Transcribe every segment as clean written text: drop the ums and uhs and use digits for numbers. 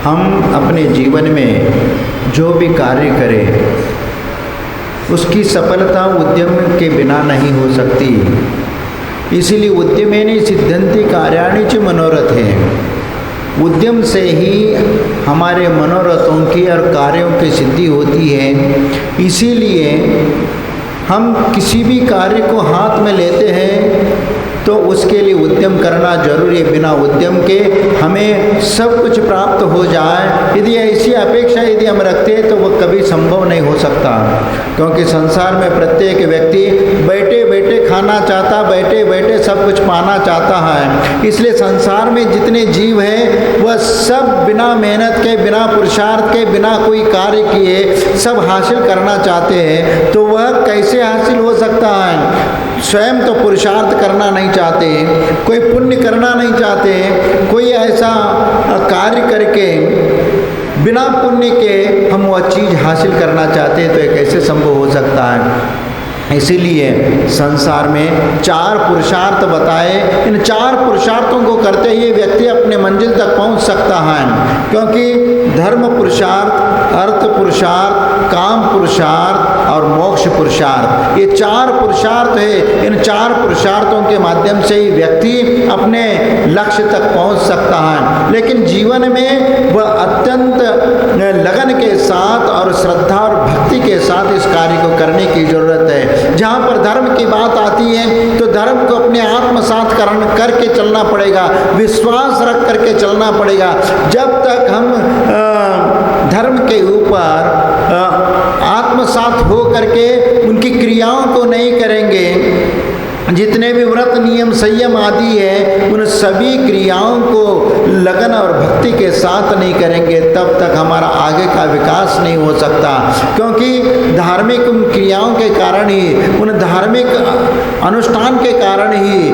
हम अपने जीवन में जो भी कार्य करें उसकी सफलता उद्यम के बिना नहीं हो सकती। इसीलिए उद्यमेन सिद्धन्ति कार्याणि च मनोरथे। उद्यम से ही हमारे मनोरथों की और कार्यों की सिद्धि होती है। इसीलिए हम किसी भी कार्य को हाथ में लेते हैं तो उसके लिए उद्यम करना जरूरी है। बिना उद्यम के हमें सब कुछ प्राप्त हो जाए, यदि ऐसी अपेक्षा यदि हम रखते हैं तो वह कभी संभव नहीं हो सकता। क्योंकि संसार में प्रत्येक व्यक्ति बैठे बैठे खाना चाहता, बैठे बैठे सब कुछ पाना चाहता है। इसलिए संसार में जितने जीव हैं वह सब बिना मेहनत के, बिना पुरुषार्थ के, बिना कोई कार्य किए सब हासिल करना चाहते हैं। तो वह कैसे हासिल हो सकता है? स्वयं तो पुरुषार्थ करना नहीं चाहते, कोई पुण्य करना नहीं चाहते, कोई ऐसा कार्य करके बिना पुण्य के हम वह चीज़ हासिल करना चाहते हैं, तो ये कैसे संभव हो सकता है? इसीलिए संसार में 4 पुरुषार्थ बताए। इन 4 पुरुषार्थों को करते ही व्यक्ति अपने मंजिल तक पहुंच सकता है। क्योंकि धर्म पुरुषार्थ, अर्थ पुरुषार्थ, काम पुरुषार्थ और मोक्ष पुरुषार्थ, ये 4 पुरुषार्थ है। इन 4 पुरुषार्थों के माध्यम से ही व्यक्ति अपने लक्ष्य तक पहुंच सकता है। लेकिन जीवन में वह अत्यंत लगन के साथ और श्रद्धा और भक्ति के साथ इस कार्य को करने की जरूरत है। जहाँ पर धर्म की बात आती है तो धर्म को अपने आत्मसात करके चलना पड़ेगा, विश्वास रख करके चलना पड़ेगा। जब तक हम धर्म के ऊपर आत्मसात हो करके उनकी क्रियाओं को नहीं करेंगे, जितने भी व्रत नियम संयम आदि है उन सभी क्रियाओं को लगन और भक्ति के साथ नहीं करेंगे, तब तक हमारा आगे का विकास नहीं हो सकता। क्योंकि धार्मिक उन क्रियाओं के कारण ही, उन धार्मिक अनुष्ठान के कारण ही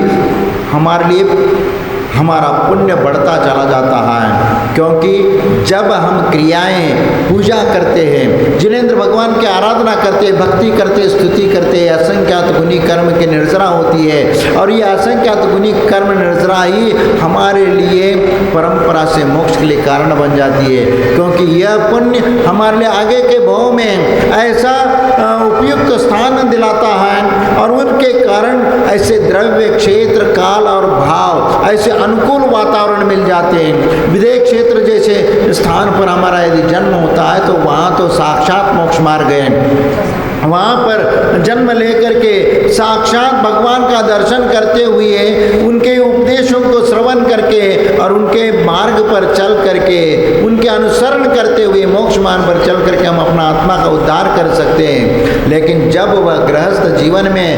हमारे लिए हमारा पुण्य बढ़ता चला जाता है। क्योंकि जब हम क्रियाएं पूजा करते हैं, जिनेंद्र भगवान की आराधना करते, भक्ति करते, स्तुति करते, असंख्यात गुणी कर्म की निर्जरा होती है। और ये असंख्यात गुणी कर्म निर्जरा ही हमारे लिए परंपरा से मोक्ष के लिए कारण बन जाती है। क्योंकि यह पुण्य हमारे लिए आगे के भाव में ऐसा उपयुक्त स्थान दिलाता है और उनके कारण ऐसे द्रव्य, क्षेत्र, काल और भाव ऐसे अनुकूल वातावरण मिल जाते हैं। विदेह क्षेत्र जैसे स्थान पर हमारा यदि जन्म होता है तो वहाँ तो साक्षात मोक्ष मार्ग है। वहाँ पर जन्म लेकर के साक्षात भगवान का दर्शन करते हुए, उनके उपदेशों को श्रवण करके और उनके मार्ग पर चल करके, उनके अनुसरण करते हुए मोक्ष मार्ग पर चल करके हम अपना आत्मा का उद्धार कर सकते हैं। लेकिन जब वह गृहस्थ जीवन में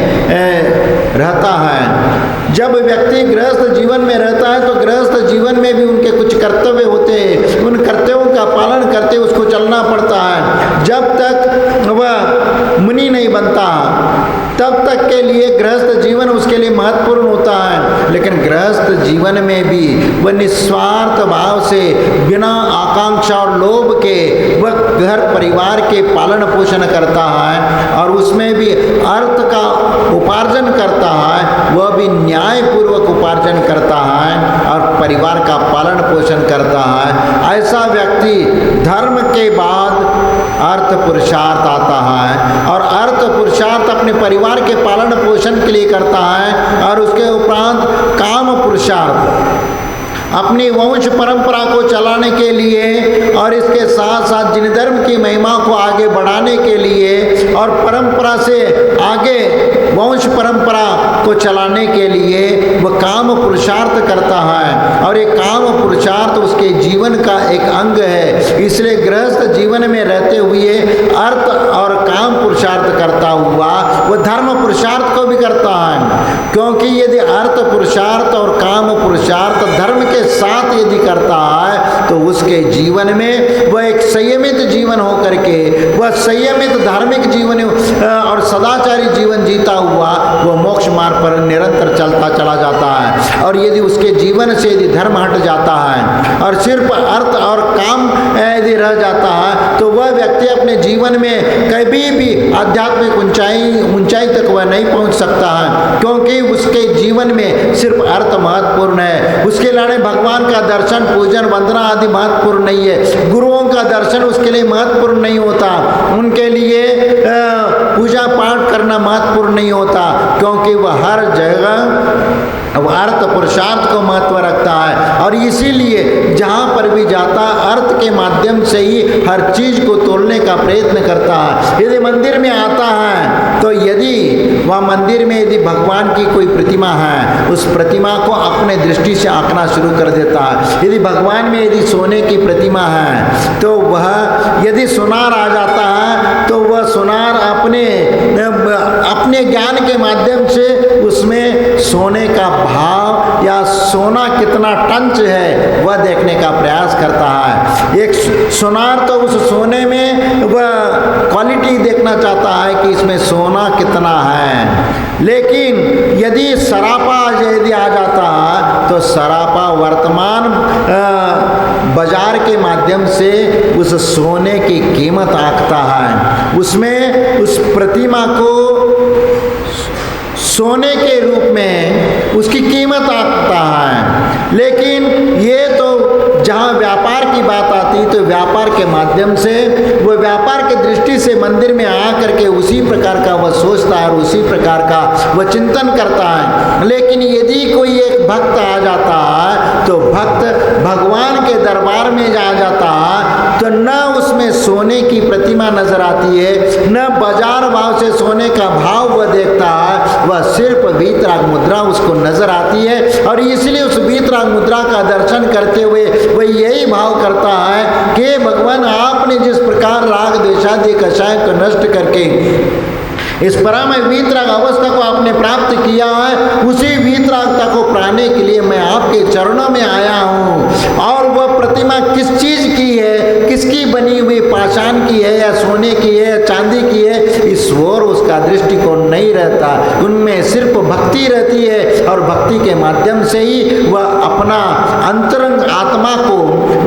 रहता है, जब व्यक्ति गृहस्थ जीवन में रहता है तो गृहस्थ जीवन में भी उनके कुछ कर्तव्य होते हैं, उन कर्तव्यों का पालन करते उसको चलना पड़ता है। जब तक वह मुनि नहीं बनता तब तक के लिए गृहस्थ जीवन उसके लिए महत्वपूर्ण होता है। लेकिन गृहस्थ जीवन में भी वह निस्वार्थ भाव से, बिना आकांक्षा और लोभ के वह घर परिवार के पालन पोषण करता है और उसमें भी अर्थ का उपार्जन करता है, वह भी न्याय पूर्वक उपार्जन करता है और परिवार का पालन पोषण करता है। ऐसा व्यक्ति धर्म के बाद अर्थ पुरुषार्थ आता है और अर्थ पुरुषार्थ अपने परिवार के पालन पोषण के लिए करता है और उसके उपरांत काम पुरुषार्थ अपनी वंश परंपरा को चलाने के लिए और इसके साथ साथ जिन धर्म की महिमा को आगे बढ़ाने के लिए और परंपरा से आगे वंश परंपरा को चलाने के लिए वह काम पुरुषार्थ करता है और ये काम पुरुषार्थ उसके जीवन का एक अंग है। इसलिए गृहस्थ जीवन में रहते हुए अर्थ और काम पुरुषार्थ करता हुआ वह धर्म पुरुषार्थ को भी करता है। क्योंकि यदि अर्थ पुरुषार्थ और काम पुरुषार्थ धर्म के साथ यदि करता है तो उसके जीवन में वह एक संयमित जीवन हो करके, वह संयमित धार्मिक जीवन और सदाचारी जीवन जीता हुआ वह मोक्ष मार्ग पर निरंतर चलता चला जाता है। और यदि उसके जीवन से यदि धर्म हट जाता है और सिर्फ अर्थ और काम यदि रह जाता है तो वह व्यक्ति अपने जीवन में कभी भी आध्यात्मिक ऊंचाई तक वह नहीं पहुंच सकता है। क्योंकि उसके जीवन में सिर्फ अर्थ महत्वपूर्ण है, उसके लिए भगवान का दर्शन, पूजन, वंदना आदि महत्वपूर्ण नहीं है। गुरुओं का दर्शन उसके लिए महत्वपूर्ण नहीं होता, उनके लिए पूजा पाठ करना महत्वपूर्ण नहीं होता, क्योंकि वह हर जगह अर्थ पुरुषार्थ को महत्व रखता है। और इसीलिए जहाँ पर भी जाता अर्थ के माध्यम से ही हर चीज को तोड़ने का प्रयत्न करता है। यदि मंदिर में आता है तो यदि वह मंदिर में यदि भगवान की कोई प्रतिमा है, उस प्रतिमा को अपने दृष्टि से आंकना शुरू कर देता है। यदि भगवान में यदि सोने की प्रतिमा है तो वह यदि सुनार आ जाता है तो वह सुनार अपने ज्ञान के माध्यम से उसमें सोने का भाव या सोना कितना टंच है वह देखने का प्रयास करता है। एक सुनार तो उस सोने में वह क्वालिटी देखना चाहता है कि इसमें सोना कितना है, लेकिन यदि सरापा यदि आ जाता है तो सरापा वर्तमान बाजार के माध्यम से उस सोने की कीमत आंकता है, उसमें उस प्रतिमा को सोने के रूप में उसकी कीमत आंकता है। लेकिन ये तो जहाँ व्यापार की बात आती है तो व्यापार के माध्यम से वो व्यापार की दृष्टि से मंदिर में आ करके उसी प्रकार का वह सोचता है और उसी प्रकार का वह चिंतन करता है। लेकिन यदि कोई एक भक्त आ जाता है तो भक्त भगवान के दरबार में आ जाता है तो न उसमें सोने की प्रतिमा नजर आती है, न बाजार भाव से सोने का भाव वह देखता है, वह सिर्फ वीतराग मुद्रा उसको नजर आती है। और इसलिए उस वीतराग मुद्रा का दर्शन करते हुए वह यही भाव करता है कि भगवान आपने जिस प्रकार राग द्वेषादि कषाय को नष्ट करके इस परम वीतराग अवस्था को आपने प्राप्त किया है, उसी वीतरागता को पाने के लिए मैं आपके चरणों में आया हूँ। और वह प्रतिमा किस चीज की है, किसकी बनी हुई, पाषाण की है या सोने की है या चांदी की है, इस ओर उसका दृष्टिकोण नहीं रहता। उनमें सिर्फ भक्ति रहती है और भक्ति के माध्यम से ही वह अपना अंतरंग आत्मा को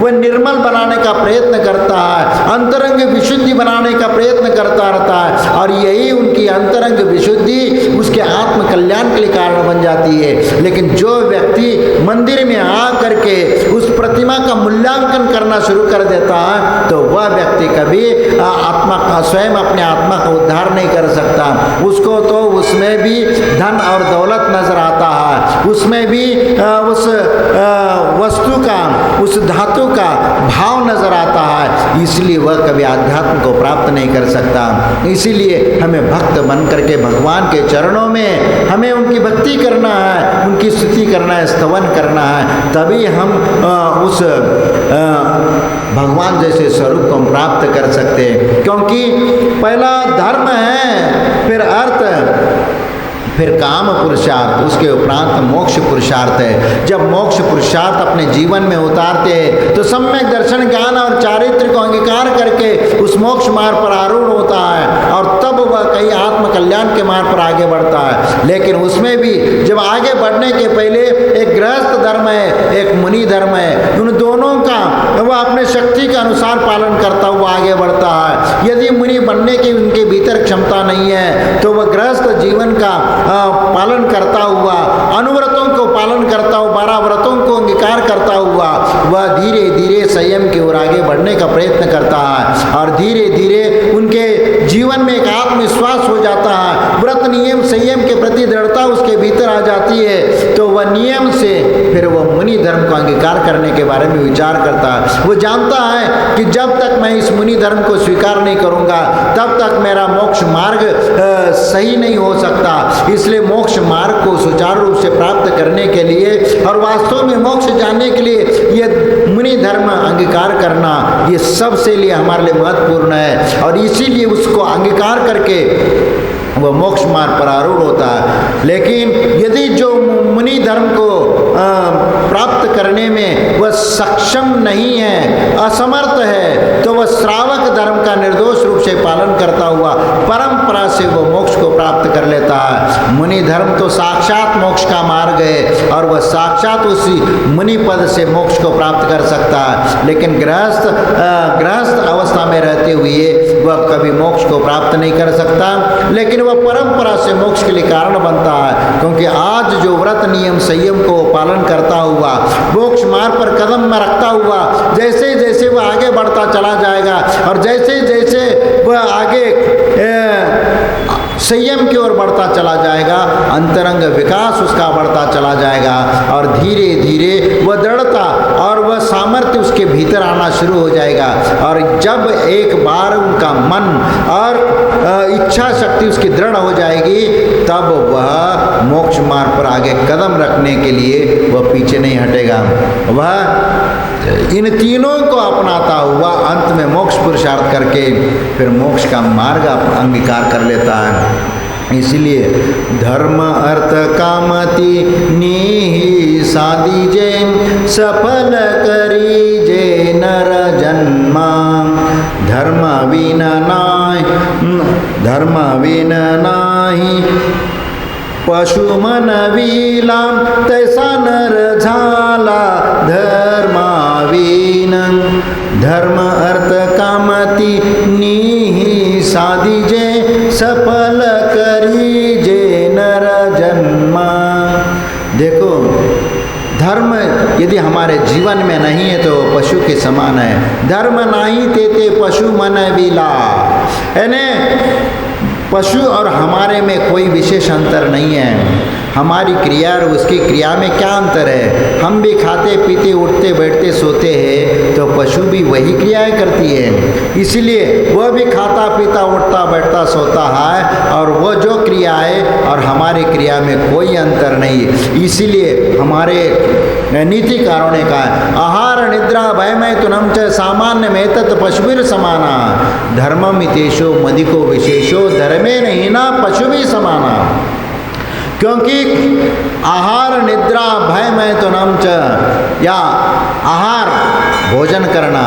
वह निर्मल बनाने का प्रयत्न करता है, अंतरंग विशुद्धि बनाने का प्रयत्न करता रहता है। और यही उनकी अंतरंग विशुद्धि उसके आत्म कल्याण के लिए कारण बन जाती है। लेकिन जो व्यक्ति मंदिर में आ करके उस प्रतिमा का मूल्यांकन करना शुरू कर देता है तो वह व्यक्ति कभी आत्मा का स्वयं अपने आत्मा का उद्धार नहीं कर सकता। उसको तो उसमें भी धन और दौलत नजर आता है, उसमें भी उस वस्तु का, उस धातु का भाव नजर आता है, इसलिए वह कभी अध्यात्म को प्राप्त नहीं कर सकता। इसीलिए हमें भक्त बन करके भगवान के चरणों में हमें उनकी भक्ति करना है, उनकी स्तुति करना है, स्तवन करना है, तभी हम उस भगवान जैसे स्वरूप को हम प्राप्त कर सकते हैं। क्योंकि पहला धर्म है, फिर अर्थ, फिर काम पुरुषार्थ, उसके उपरांत मोक्ष पुरुषार्थ है। जब मोक्ष पुरुषार्थ अपने जीवन में उतारते हैं तो सम्यक दर्शन, ज्ञान और चारित्र को अंगीकार करके उस मोक्ष मार्ग पर आरूढ़ होता है और तब वह कई आत्म कल्याण के मार्ग पर आगे बढ़ता है। लेकिन उसमें भी जब आगे बढ़ने के पहले एक गृहस्थ धर्म है, एक मुनि धर्म है, उन दोनों का वह अपने शक्ति के अनुसार पालन करता हुआ आगे बढ़ता है। यदि मुनि बनने की उनके भीतर क्षमता नहीं है तो वह गृहस्थ जीवन का पालन करता हुआ, अनुव्रतों को पालन करता हुआ, 12 व्रतों को अंगीकार करता हुआ वह धीरे धीरे संयम की ओर आगे बढ़ने का प्रयत्न करता है। और धीरे धीरे उनके जीवन में एक आत्मविश्वास हो जाता है, व्रत नियम संयम के प्रति दृढ़ता उसके भीतर आ जाती है, तो वह नियम से फिर वह मुनि धर्म को अंगीकार करने के बारे में विचार करता है। वो जानता है कि जब तक मैं इस मुनि धर्म को स्वीकार नहीं करूँगा तब तक मेरा मोक्ष मार्ग सही नहीं हो सकता। इसलिए मोक्ष मार्ग को सुचारू रूप से प्राप्त करने के लिए और वास्तव में मोक्ष जानने के लिए ये मुनि धर्म अंगीकार करना ये सबसे लिए हमारे लिए महत्वपूर्ण है। और इसीलिए उसको अंगीकार करके वह मोक्ष मार्ग पर आरूढ़ होता है। लेकिन यदि जो मुनि धर्म को प्राप्त करने में वह सक्षम नहीं है, असमर्थ है, तो वह श्रावक धर्म का निर्दोष रूप से पालन करता हुआ परंपरा से वह मोक्ष को प्राप्त कर लेता है। मुनि धर्म तो साक्षात मोक्ष का मार्ग है और वह साक्षात उसी मुनि पद से मोक्ष को प्राप्त कर सकता है। लेकिन गृहस्थ अवस्था में रहते हुए वह कभी मोक्ष को प्राप्त नहीं कर सकता। लेकिन वह परंपरा से मोक्ष के लिए कारण बनता है, क्योंकि आज जो व्रत नियम संयम को पालन करता हुआ मोक्ष मार्ग पर कदम में रखता हुआ जैसे जैसे वह आगे बढ़ता चला जाएगा और जैसे जैसे वह आगे संयम की ओर बढ़ता चला जाएगा, अंतरंग विकास उसका बढ़ता चला जाएगा और धीरे धीरे वह दृढ़ता और वह सामर्थ्य उसके भीतर आना शुरू हो जाएगा। और जब एक बार उनका मन और इच्छा शक्ति उसकी दृढ़ हो जाएगी तब वह मोक्ष मार्ग पर आगे कदम रखने के लिए वह पीछे नहीं हटेगा। वह इन तीनों को अपनाता हुआ अंत में मोक्ष पुरुषार्थ करके फिर मोक्ष का मार्ग अंगीकार कर लेता है। इसलिए धर्म अर्थ कामति नीहि साधिजे सफल करीजे नर जन्मा धर्म विन नाही पशु मन विलाम तैसा नर झाला धर्माविन धर्म अर्थ कामति नीहि साधिजे सफल करीजे नर जन्मा। देखो, धर्म यदि हमारे जीवन में नहीं है तो पशु के समान है। धर्म नहीं तेते पशु मन विला, यानी पशु और हमारे में कोई विशेष अंतर नहीं है। हमारी क्रिया और उसकी क्रिया में क्या अंतर है? हम भी खाते पीते उठते बैठते सोते हैं तो पशु भी वही क्रियाएं करती है, इसलिए वह भी खाता पीता उठता बैठता सोता है और वह जो क्रियाएं और हमारी क्रिया में कोई अंतर नहीं है। इसीलिए हमारे नीतिकारों ने कहा आहार निद्रा भयमैथुनं च सामान्य में तत् पशुभिर समाना धर्ममितेषो मदिको विशेषो धर्मेण हीना पशुभिः समाना। क्योंकि आहार निद्रा भयमैथुनं च या आहार भोजन करना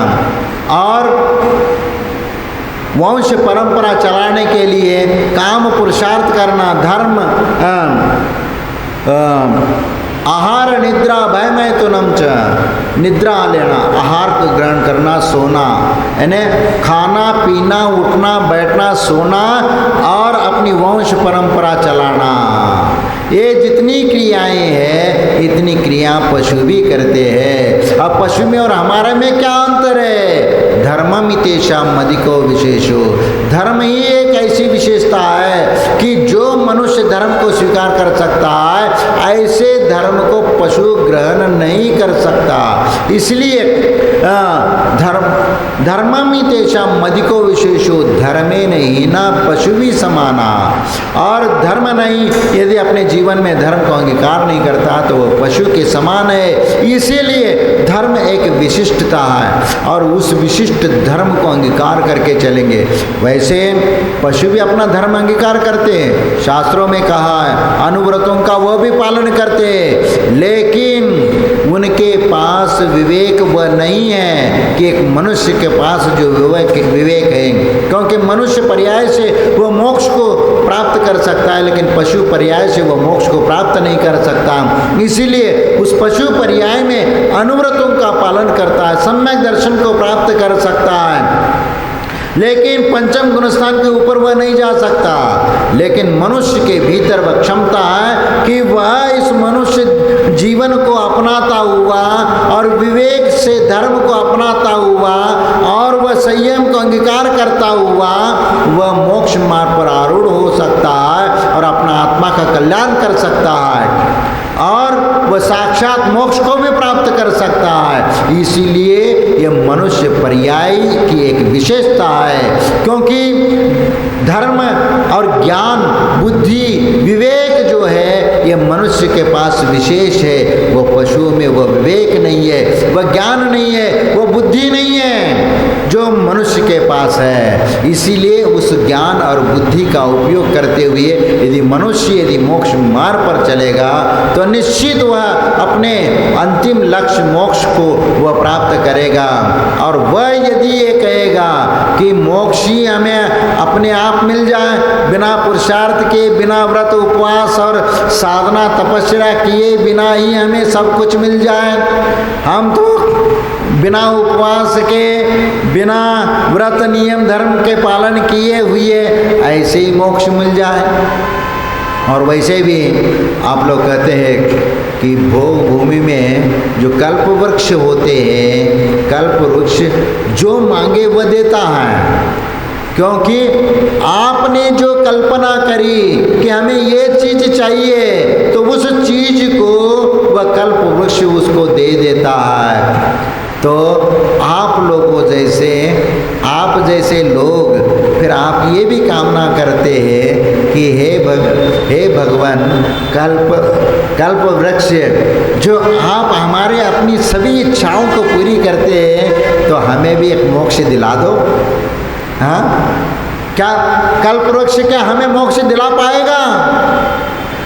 और वंश परंपरा चलाने के लिए काम पुरुषार्थ करना धर्म आहार निद्रा भयमैथुनं च निद्रा लेना, आहार को ग्रहण करना, सोना, यानी खाना पीना उठना बैठना सोना और अपनी वंश परंपरा चलाना, ये जितनी क्रियाएं हैं इतनी क्रिया पशु भी करते हैं। अब पशु में और हमारे में क्या अंतर है? धर्ममितेषां मदिको विशेषो, धर्म ही एक ऐसी विशेषता है कि जो मनुष्य धर्म को स्वीकार कर सकता है ऐसे धर्म को पशु ग्रहण नहीं कर सकता। इसलिए धर्ममितेषां मदिको विशेषो धर्मेण हीना पशुभिः समाना। और धर्म नहीं यदि अपने जीवन में धर्म को अंगीकार नहीं करता तो वो पशु के समान है। इसीलिए धर्म एक विशिष्टता है और उस विशिष्ट धर्म को अंगीकार करके चलेंगे। वैसे पशु भी अपना धर्म अंगीकार करते हैं, शास्त्रों में कहा है अनुव्रतों का वह भी पालन करते हैं, लेकिन उनके पास विवेक वह नहीं है कि एक मनुष्य के पास जो विवेक है। क्योंकि मनुष्य पर्याय से वह मोक्ष को प्राप्त कर सकता है लेकिन पशु पर्याय से वह मोक्ष को प्राप्त नहीं कर सकता। इसीलिए उस पशु पर्याय में अनुव्रतों का पालन करता है, सम्यक दर्शन को प्राप्त कर सकता है, लेकिन पंचम गुणस्थान के ऊपर वह नहीं जा सकता। लेकिन मनुष्य के भीतर वह क्षमता है कि वह इस मनुष्य जीवन को अपनाता हुआ और विवेक से धर्म को अपनाता हुआ और वह संयम को अंगीकार करता हुआ वह मोक्ष मार्ग पर आरूढ़ हो सकता है और अपना आत्मा का कल्याण कर सकता है और वह साक्षात मोक्ष को भी प्राप्त कर सकता है। इसीलिए यह मनुष्य पर्याय की एक विशेषता है, क्योंकि धर्म और ज्ञान बुद्धि विवेक जो है यह मनुष्य के पास विशेष है। वह पशुओं में वह विवेक नहीं है, वह ज्ञान नहीं है, वह बुद्धि नहीं है जो मनुष्य के पास है। इसीलिए उस ज्ञान और बुद्धि का उपयोग करते हुए यदि मनुष्य मोक्ष मार्ग पर चलेगा तो निश्चित वह अपने अंतिम लक्ष्य मोक्ष को वह प्राप्त करेगा। और वह यदि ये कहेगा कि मोक्ष ही हमें अपने आप मिल जाए बिना पुरुषार्थ के, बिना व्रत उपवास और साधना तपस्या किए बिना ही हमें सब कुछ मिल जाए, हम तो बिना उपवास के बिना व्रत नियम धर्म के पालन किए हुए ऐसे ही मोक्ष मिल जाए, और वैसे भी आप लोग कहते हैं कि भोग भूमि में जो कल्प वृक्ष होते हैं, कल्प वृक्ष जो मांगे वह देता है, क्योंकि आपने जो कल्पना करी कि हमें ये चीज चाहिए तो उस चीज को वह कल्प वृक्ष उसको दे देता है। तो आप लोगों जैसे, आप जैसे लोग फिर आप ये भी कामना करते हैं कि हे भगवान कल्प वृक्ष जो आप हमारे अपनी सभी इच्छाओं को पूरी करते हैं तो हमें भी एक मोक्ष दिला दो। हाँ, क्या कल्प वृक्ष क्या हमें मोक्ष दिला पाएगा?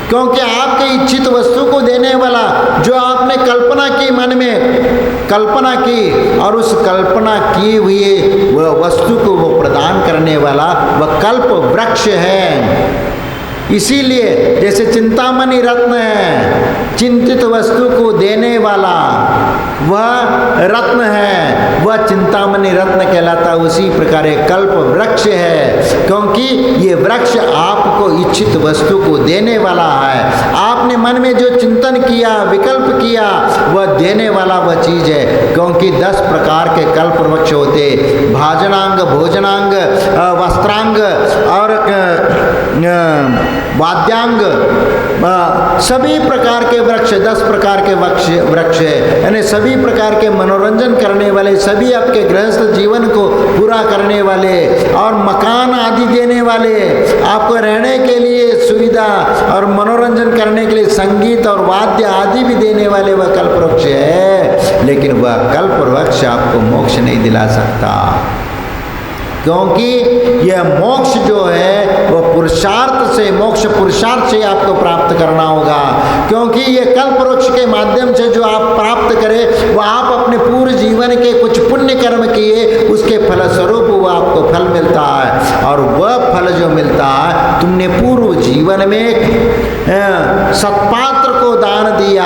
क्योंकि आपके इच्छित वस्तु को देने वाला, जो आपने कल्पना की, मन में कल्पना की और उस कल्पना की हुई वह वस्तु को वो प्रदान करने वाला वह कल्प वृक्ष है। इसीलिए जैसे चिंतामणि रत्न है, चिंतित वस्तु को देने वाला वह रत्न है, वह चिंतामणि रत्न कहलाता है। उसी प्रकार कल्प वृक्ष है, क्योंकि ये वृक्ष आपको इच्छित वस्तु को देने वाला है। आपने मन में जो चिंतन किया, विकल्प किया, वह देने वाला वह चीज है। क्योंकि 10 प्रकार के कल्प वृक्ष होते, भाजनांग, भोजनांग, वस्त्रांग और वाद्यांग, सभी प्रकार के वृक्ष, 10 प्रकार के वृक्ष है, यानी सभी प्रकार के मनोरंजन करने वाले, सभी आपके गृहस्थ जीवन को पूरा करने वाले और मकान आदि देने वाले, आपको रहने के लिए सुविधा और मनोरंजन करने के लिए संगीत और वाद्य आदि भी देने वाले वह कल्प वृक्ष है। लेकिन वह कल्प वृक्ष आपको मोक्ष नहीं दिला सकता, क्योंकि यह मोक्ष जो है वह पुरुषार्थ से, मोक्ष पुरुषार्थ से आपको प्राप्त करना होगा। क्योंकि ये कल्प वृक्ष के माध्यम से जो आप प्राप्त करें वह आप अपने पूर्व जीवन के कुछ पुण्य कर्म किए, उसके फलस्वरूप वह आपको फल मिलता है। और वह फल जो मिलता है, तुमने पूर्व जीवन में सत्पात्र को दान दिया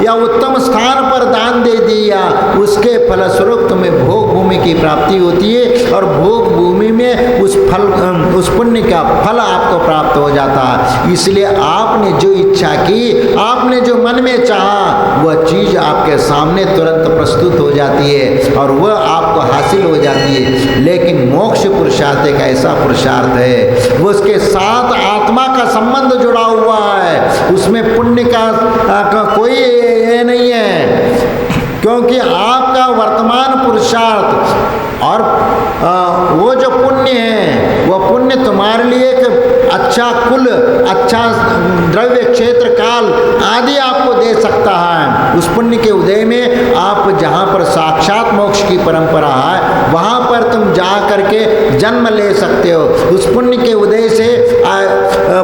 या उत्तम स्थान पर दान दे दिया, उसके फलस्वरूप तुम्हें भोग भूमि की प्राप्ति होती है और भोग भूमि में उस पुण्य का फल आपको प्राप्त हो जाता है। इसलिए आपने जो इच्छा की, आपने जो मन में चाहा, वह चीज आपके सामने तुरंत प्रस्तुत हो जाती है और वह आपको हासिल हो जाती है। लेकिन मोक्ष पुरुषार्थ एक ऐसा पुरुषार्थ है, वो उसके साथ आत्मा का संबंध जुड़ा हुआ है, उसमें पुण्य का कोई ये नहीं है। क्योंकि आपका वर्तमान पुरुषार्थ और वो जो पुण्य है, वह पुण्य तुम्हारे लिए एक अच्छा कुल, अच्छा द्रव्य, क्षेत्र, काल आदि आपको दे सकता है। उस पुण्य के उदय में आप जहाँ पर साक्षात मोक्ष की परंपरा है, वहाँ पर तुम जा करके जन्म ले सकते हो। उस पुण्य के उदय से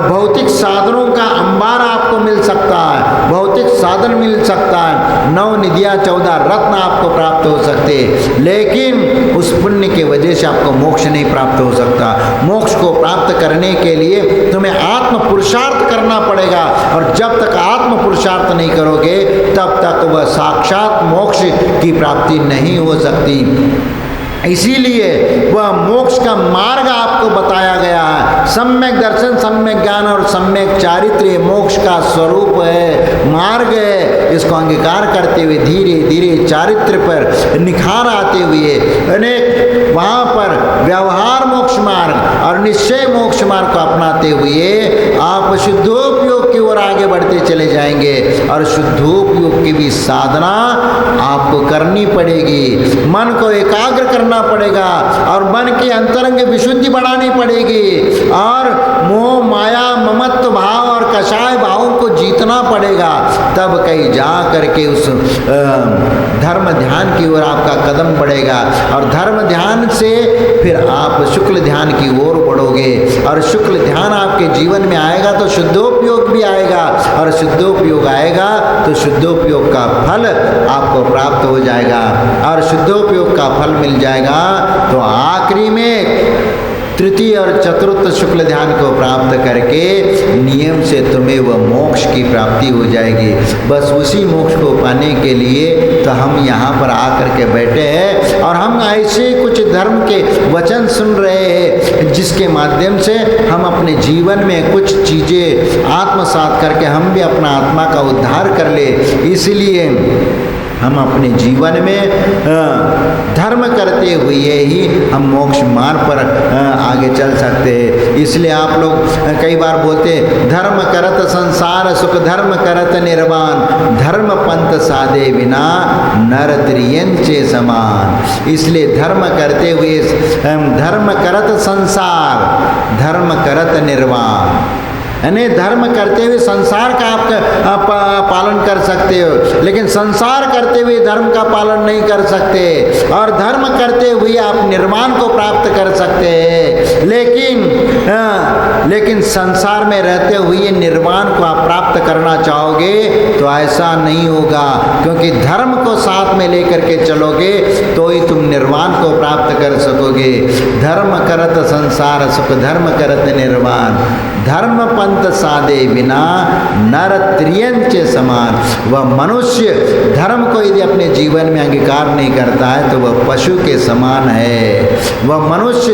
भौतिक साधनों का अंबार आपको मिल सकता है, भौतिक साधन मिल सकता है, 9 निधियाँ 14 रत्न आपको प्राप्त हो सकते हैं। लेकिन उस पुण्य के वजह से आपको मोक्ष नहीं प्राप्त हो सकता। मोक्ष को प्राप्त करने के लिए तुम्हें आत्म पुरुषार्थ करना पड़ेगा, और जब तक आत्म पुरुषार्थ नहीं करोगे तब तक वह साक्षात मोक्ष की प्राप्ति नहीं हो सकती। इसीलिए वह मोक्ष का मार्ग आपको बताया गया है। सम्यक दर्शन, सम्यक ज्ञान और सम्यक चारित्र्य मोक्ष का स्वरूप है, मार्ग है। इसको अंगीकार करते हुए धीरे धीरे चारित्र्य पर निखार आते हुए अनेक वहाँ पर व्यवहार मोक्ष मार्ग और निश्चय मोक्ष मार्ग को अपनाते हुए आप शुद्धोपयोग की ओर आगे बढ़ते चले जाएंगे। और शुद्धोपयोग की भी साधना आपको करनी पड़ेगी, मन को एकाग्र करना पड़ेगा और मन की अंतरंग विशुद्धि बढ़ानी पड़ेगी और मोह माया ममत्व भाव और कषाय भावों को जीतना पड़ेगा। तब कहीं जा करके उस धर्म ध्यान की ओर आपका कदम बढ़ेगा और धर्म ध्यान से फिर आप शुक्ल ध्यान की ओर बढ़ोगे और शुक्ल ध्यान आपके जीवन में आएगा तो शुद्धोपयोग भी आएगा और शुद्धोपयोग आएगा तो शुद्धोपयोग का फल आपको प्राप्त हो जाएगा और शुद्धोपयोग का फल मिल जाएगा तो आखिरी में तृतीय और चतुर्थ शुक्ल ध्यान को प्राप्त करके नियम से तुम्हें वह मोक्ष की प्राप्ति हो जाएगी। बस उसी मोक्ष को पाने के लिए तो हम यहाँ पर आकर के बैठे हैं और हम ऐसे कुछ धर्म के वचन सुन रहे हैं जिसके माध्यम से हम अपने जीवन में कुछ चीज़ें आत्मसात करके हम भी अपना आत्मा का उद्धार कर ले। इसलिए हम अपने जीवन में धर्म करते हुए ही हम मोक्ष मार्ग पर आगे चल सकते हैं। इसलिए आप लोग कई बार बोलते हैं धर्म करत संसार सुख, धर्म करत निर्वाण, धर्म पंथ साधे बिना नर त्रियंचे समान। इसलिए धर्म करते हुए धर्म करत संसार, धर्म करत निर्वाण, यानी धर्म करते हुए संसार का आप पालन कर सकते हो, लेकिन संसार करते हुए धर्म का पालन नहीं कर सकते। और धर्म करते हुए आप निर्वाण को प्राप्त कर सकते हैं, लेकिन संसार में रहते हुए निर्वाण को आप प्राप्त करना चाहोगे तो ऐसा नहीं होगा, क्योंकि धर्म को साथ में लेकर के चलोगे तो ही तुम निर्वाण को प्राप्त कर सकोगे। धर्म करत संसार सुख, धर्म करत निर्वाण, धर्म पंथ साधे बिना नर त्रियंच समान। वह मनुष्य धर्म को यदि अपने जीवन में अंगीकार नहीं करता है तो वह पशु के समान है। वह मनुष्य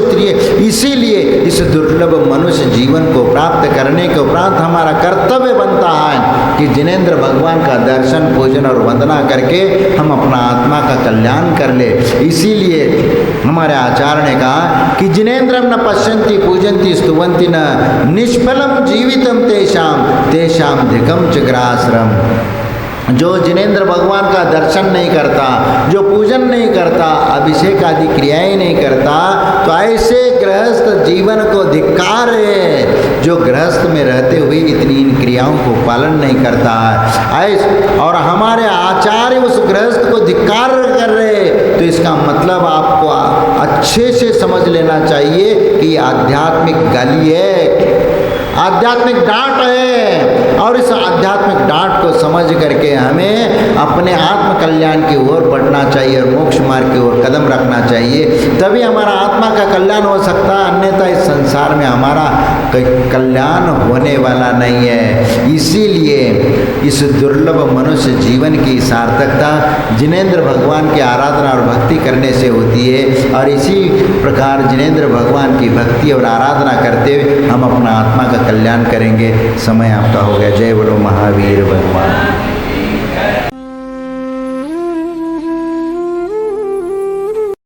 इसीलिए इस दुर्लभ मनुष्य जीवन को प्राप्त करने के उपरांत हमारा कर्तव्य बनता है कि जिनेंद्र भगवान का दर्शन पूजन और वंदना करके हम अपना आत्मा का कल्याण कर ले। इसीलिए हमारे आचार्य ने कहा कि जिनेंद्रम न पश्यन्ति पूजन्ति स्तुवन्ति न निष्फलम जीवितम तेषाम तेषाम धिकम च ग्राश्रम। जो जिनेंद्र भगवान का दर्शन नहीं करता, जो पूजन नहीं करता, अभिषेक आदि क्रियाएं नहीं करता, तो ऐसे गृहस्थ जीवन को धिक्कार है। जो गृहस्थ में रहते हुए इतनी इन क्रियाओं को पालन नहीं करता है और हमारे आचार्य उस गृहस्थ को धिक्कार कर रहे, तो इसका मतलब आपको अच्छे से समझ लेना चाहिए कि आध्यात्मिक गाली है, आध्यात्मिक डांट है। और इस आध्यात्मिक डांट को समझ करके हमें अपने आत्म कल्याण की ओर बढ़ना चाहिए और मोक्ष मार्ग की ओर कदम रखना चाहिए, तभी हमारा आत्मा का कल्याण हो सकता है। अन्यथा इस संसार में हमारा कल्याण होने वाला नहीं है। इसीलिए इस दुर्लभ मनुष्य जीवन की सार्थकता जिनेंद्र भगवान की आराधना और भक्ति करने से होती है। और इसी प्रकार जिनेंद्र भगवान की भक्ति और आराधना करते हुए हम अपना आत्मा का कल्याण करेंगे। समय आपका हो गया। जय बोलो महावीर भगवान।